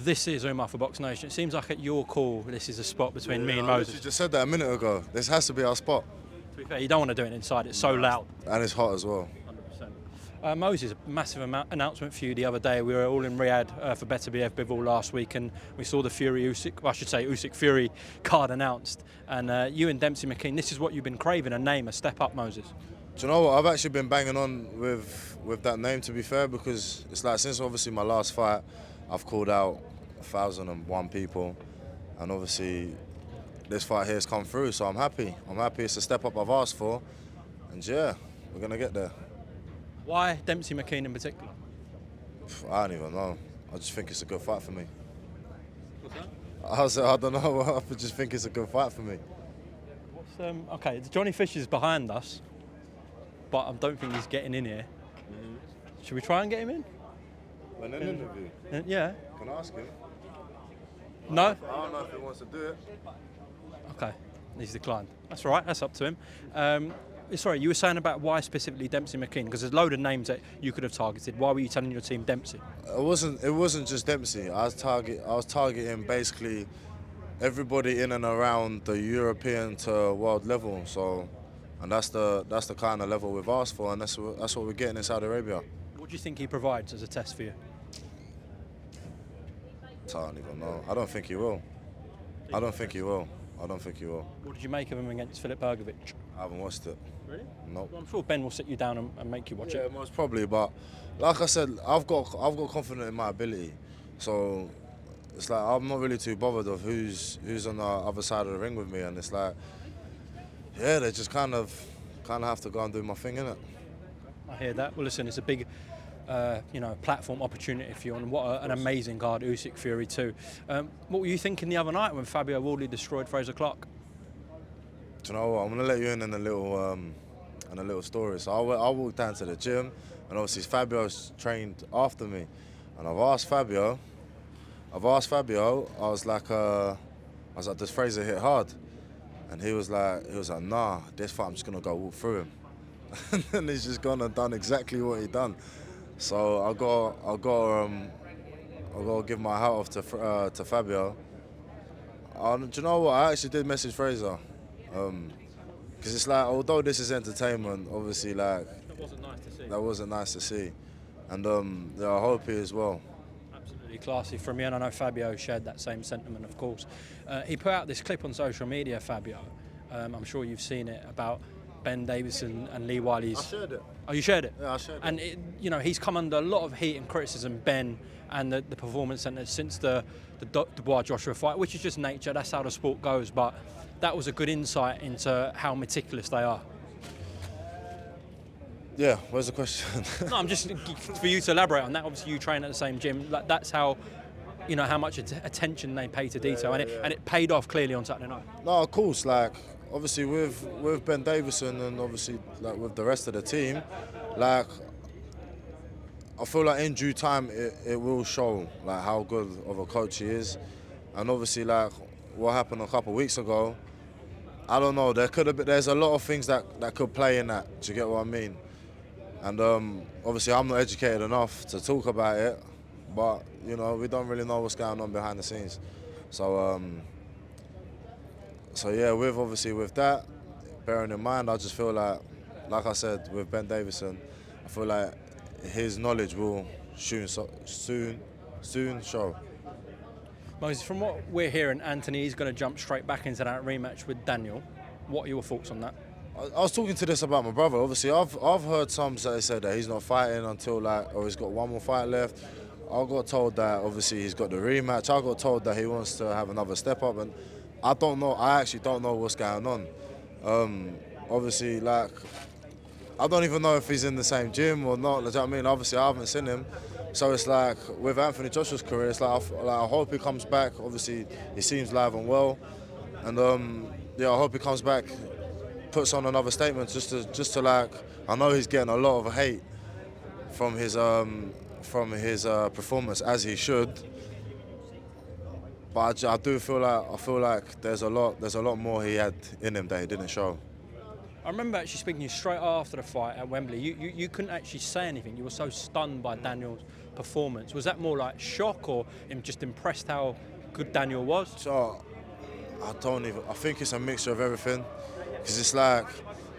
This is Umar for BoxNation. It seems like at your call, this is a spot between me and I Moses. literally just said that a minute ago. This has to be our spot. To be fair, you don't want to do it inside. It's so loud. And it's hot as well. 100%. Moses, a massive announcement for you the other day. We were all in Riyadh for Better BF Bivol last week, and we saw the Usyk Fury card announced. And you and Dempsey McKean, this is what you've been craving, a name, a step up, Moses. Do you know what? I've actually been banging on with that name, to be fair, because it's like since obviously my last fight, I've called out 1,001 people, and obviously this fight here has come through, so I'm happy. I'm happy. It's a step up I've asked for, and yeah, we're gonna get there. Why Dempsey McKean in particular? I don't even know. I just think it's a good fight for me. What's that? I don't know. I just think it's a good fight for me. Okay, Johnny Fisher's behind us, but I don't think he's getting in here. Should we try and get him in? When an interview? Yeah. Can I ask him? No? I don't know if he wants to do it. Okay, he's declined. That's all right, that's up to him. Sorry, you were saying about why specifically Dempsey McKean, because there's a load of names that you could have targeted. Why were you telling your team Dempsey? It wasn't just Dempsey. I was targeting basically everybody in and around the European to world level. So, and that's the kind of level we've asked for, and that's what we're getting in Saudi Arabia. What do you think he provides as a test for you? I don't even know. I don't think he will. I don't think he will. What did you make of him against Filip Bergovic? I haven't watched it. Really? Nope. Well, I'm sure Ben will sit you down and make you watch Yeah, it. most probably. But like I said, I've got confidence in my ability. So it's like I'm not really too bothered of who's on the other side of the ring with me, and it's like, yeah, they just kind of have to go and do my thing, innit? I hear that. Well, listen, it's a big, platform opportunity for you, and what an amazing card, Usyk Fury 2. What were you thinking the other night when Fabio Wardley destroyed Fraser Clark? Do you know what? I'm gonna let you in a little story. So I walked down to the gym, and obviously Fabio's trained after me, and I've asked Fabio. I was like, does Fraser hit hard? And he was like, nah, this fight I'm just gonna go walk through him. And then he's just gone and done exactly what he done. So I got to give my hat off to Fabio. Do you know what? I actually did message Fraser, because it's like, although this is entertainment, obviously like that wasn't nice to see, and I hope he as well. Absolutely classy from you, and I know Fabio shared that same sentiment, of course. He put out this clip on social media, Fabio. I'm sure you've seen it, about Ben Davidson and Lee Wiley's. I shared it. Oh, you shared it? Yeah, I shared it. And he's come under a lot of heat and criticism, Ben, and the performance centre since the Dubois Joshua fight, which is just nature. That's how the sport goes. But that was a good insight into how meticulous they are. Yeah, where's the question? No, I'm just for you to elaborate on that. Obviously, you train at the same gym. That's how, how much attention they pay to detail, and it paid off clearly on Saturday night. No, of course, like obviously with Ben Davidson and obviously like with the rest of the team, like I feel like in due time it will show like how good of a coach he is, and obviously like what happened a couple of weeks ago, I don't know. There's a lot of things that could play in that. Do you get what I mean? And obviously I'm not educated enough to talk about it, but we don't really know what's going on behind the scenes. So yeah, with that, bearing in mind, I just feel like I said, with Ben Davidson, I feel like his knowledge will soon show. Moses, from what we're hearing, Anthony is going to jump straight back into that rematch with Daniel. What are your thoughts on that? I was talking to this about my brother. Obviously, I've heard some that say that he's not fighting until or he's got one more fight left. I got told that obviously he's got the rematch. I got told that he wants to have another step up, and I don't know. I actually don't know what's going on. Obviously, like I don't even know if he's in the same gym or not. You know what I mean? Obviously, I haven't seen him. So it's like with Anthony Joshua's career, it's like I hope he comes back. Obviously, he seems live and well, and I hope he comes back, puts on another statement just to like. I know he's getting a lot of hate from his performance, as he should. But I feel like there's a lot more he had in him that he didn't show. I remember actually speaking to you straight after the fight at Wembley. You couldn't actually say anything. You were so stunned by Daniel's performance. Was that more like shock or just impressed how good Daniel was? So I think it's a mixture of everything. Because it's like,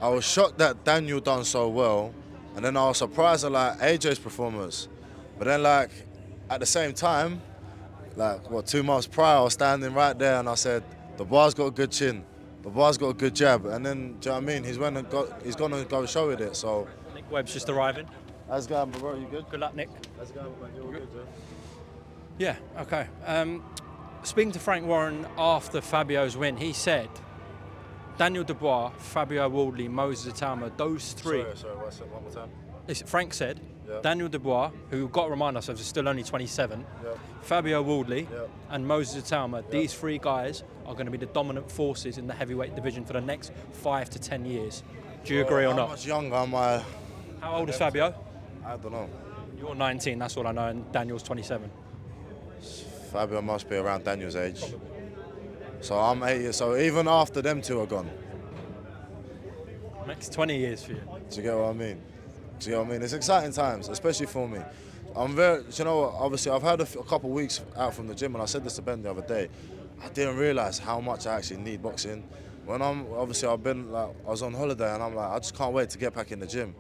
I was shocked that Daniel done so well, and then I was surprised at like AJ's performance. But then like, at the same time, like 2 months prior, I was standing right there and I said, the bar's got a good chin, the bar's got a good jab, and then, do you know what I mean? He's gonna go show with it, so. Nick Webb's just arriving. How's it going, bro? You good? Good luck, Nick. How's it going, man? You all good, yeah? Yeah, okay. Speaking to Frank Warren after Fabio's win, he said, Daniel Dubois, Fabio Wardley, Moses Itauma, those three. Sorry, what's it? One more time. Frank said, Yeah. Daniel Dubois, who we've got to remind ourselves is still only 27, Yeah. Fabio Wardley, Yeah. and Moses Itauma, these three guys are going to be the dominant forces in the heavyweight division for the next 5 to 10 years. Do you agree or How not? much younger am I? How old is Fabio? I don't know. You're 19, that's all I know, and Daniel's 27. Fabio must be around Daniel's age. So I'm 8 years. So even after them two are gone, Next 20 years for you. do you get what I mean? Do you get what I mean? It's exciting times, especially for me. I'm very, you know what, obviously I've had a couple of weeks out from the gym, and I said this to Ben the other day. I didn't realise how much I actually need boxing. When I was on holiday and I'm like, I just can't wait to get back in the gym.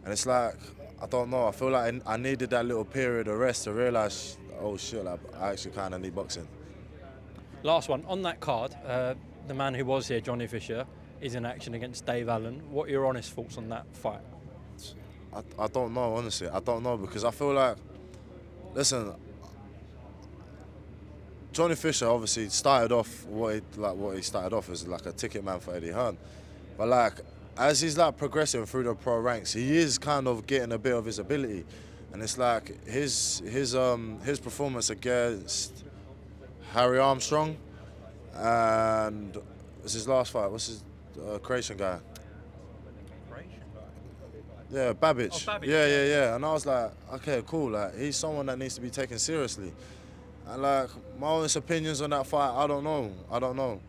And it's like, I don't know, I feel like I needed that little period of rest to realise, oh shit, like, I actually kind of need boxing. Last one, on that card, the man who was here, Johnny Fisher, is in action against Dave Allen. What are your honest thoughts on that fight? I don't know, honestly. I don't know, because I feel like, listen, Johnny Fisher obviously started off what he started off as like a ticket man for Eddie Hearn, but like as he's like progressing through the pro ranks, he is kind of getting a bit of his ability, and it's like his performance against Harry Armstrong, and it's his last fight. What's his Croatian guy? Yeah, Babic. Oh, Babic. Yeah. And I was like, okay, cool. Like, he's someone that needs to be taken seriously. And like, my honest opinions on that fight, I don't know.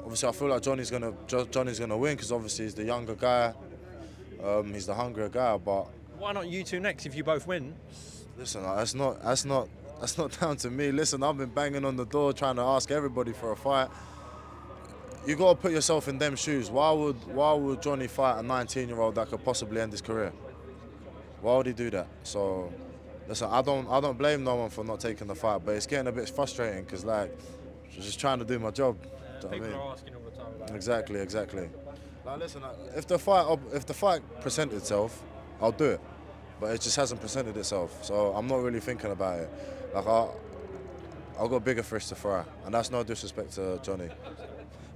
Obviously, I feel like Johnny's gonna win, because obviously he's the younger guy. He's the hungrier guy. But Why not you two next if you both win? listen, that's not down to me. Listen, I've been banging on the door trying to ask everybody for a fight. You got to put yourself in them shoes. Why would Johnny fight a 19-year-old that could possibly end his career? Why would he do that? So, listen, I don't blame no one for not taking the fight, but it's getting a bit frustrating, because like, I'm just trying to do my job. Do you know what I mean? are asking all the time about Exactly. Like, listen, if the fight presented itself, I'll do it, but it just hasn't presented itself. So I'm not really thinking about it. Like, I've got bigger fish to fry, and that's no disrespect to Johnny.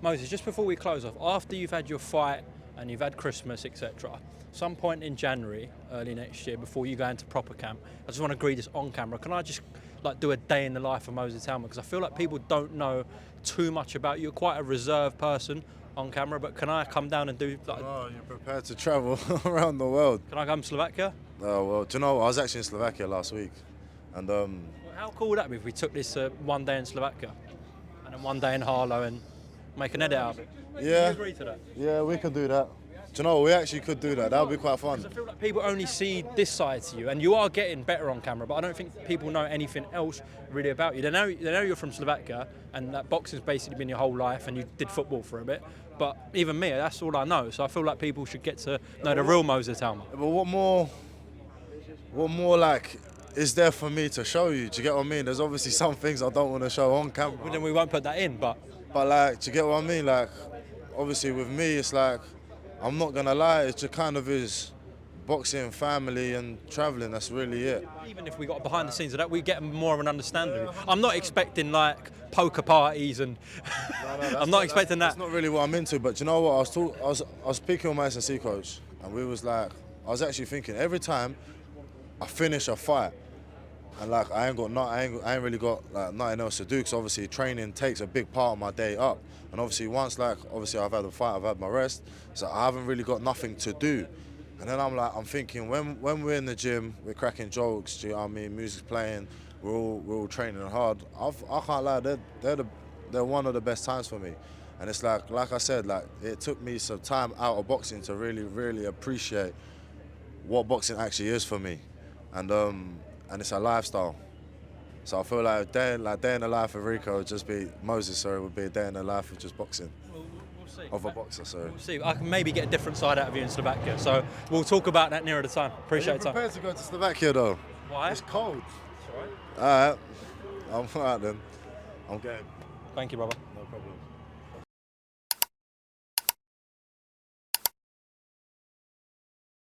Moses, just before we close off, after you've had your fight and you've had Christmas, etc., some point in January, early next year, before you go into proper camp, I just want to agree this on camera. Can I just like do a day in the life of Moses Itauma? Because I feel like people don't know too much about you. You're quite a reserved person on camera, but can I come down and do like? Oh, you're prepared to travel around the world. Can I come to Slovakia? Oh, well, do you know, I was actually in Slovakia last week, and How cool would that be if we took this one day in Slovakia and then one day in Harlow and make an edit out of it? Yeah. Do you agree to that? yeah, we could do that. Do you know, we actually could do that. That would be quite fun. I feel like people only see this side to you, and you are getting better on camera, but I don't think people know anything else really about you. They know you're from Slovakia, and that boxing's basically been your whole life, and you did football for a bit. But even me, that's all I know. So I feel like people should get to know the real Moses Itauma. But what more like is there for me to show you? Do you get what I mean? There's obviously some things I don't want to show on camera. Well, then we won't put that in, but like, do you get what I mean? Like, obviously with me, it's like, I'm not gonna lie, it's just kind of is boxing, family, and traveling. That's really it. even if we got behind the scenes of that, we get more of an understanding. I'm not expecting like poker parties and I'm not expecting that. That's not really what I'm into. But you know what? I was speaking with my S&C coach, and we was like, I was actually thinking every time I finish a fight, and like I ain't really got like nothing else to do, because obviously training takes a big part of my day up. And obviously once obviously I've had a fight, I've had my rest, so I haven't really got nothing to do. And then I'm thinking when we're in the gym, we're cracking jokes, do you know what I mean? Music's playing, we're all training hard. I can't lie, they're one of the best times for me. And it's like I said, like it took me some time out of boxing to really appreciate what boxing actually is for me, and it's a lifestyle. So I feel like day in the life of Rico would just be Moses. Sorry, would be a day in the life of just boxing. We'll see. Of a boxer, sorry. We'll see. I can maybe get a different side out of you in Slovakia. So we'll talk about that nearer the time. Appreciate Are you your time. prepared to go to Slovakia though? Why? It's cold. It's all right. Alright, I'm alright then. I'm game. Thank you, brother. No problem.